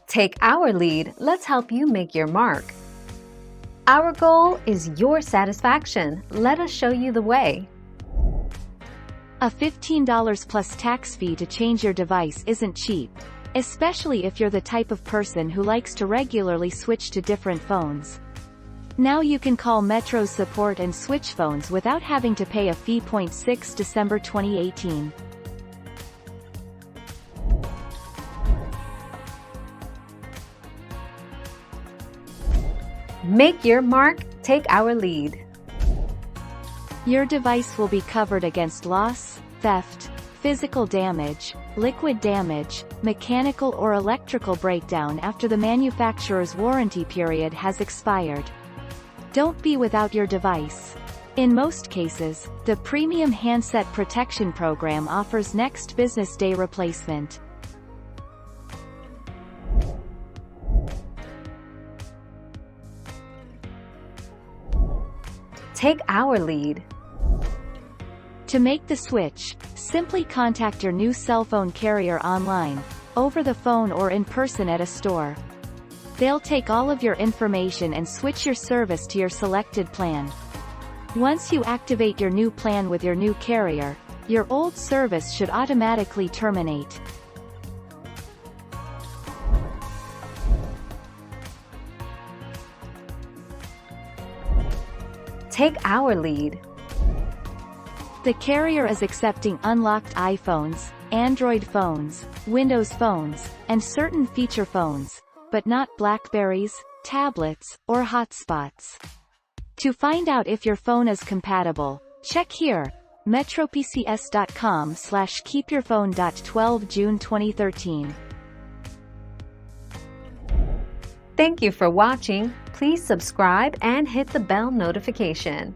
Take our lead, let's help you make your mark. Our goal is your satisfaction. Let us show you the way. A $15 plus tax fee to change your device isn't cheap, especially if you're the type of person who likes to regularly switch to different phones. Now you can call Metro's support and switch phones without having to pay a fee. 6 December 2018. Make your mark, take our lead. Your device will be covered against loss, theft, physical damage, liquid damage, mechanical or electrical breakdown after the manufacturer's warranty period has expired. Don't be without your device. In most cases, the Premium Handset Protection Program offers next business day replacement. Take our lead. To make the switch, simply contact your new cell phone carrier online, over the phone or in person at a store. They'll take all of your information and switch your service to your selected plan. Once you activate your new plan with your new carrier, your old service should automatically terminate. Take our lead. The carrier is accepting unlocked iPhones, Android phones, Windows phones, and certain feature phones, but not Blackberries, tablets, or hotspots. To find out if your phone is compatible, check here, metropcs.com/keepyourphone.12 June 2013. Thank you for watching. Please subscribe and hit the bell notification.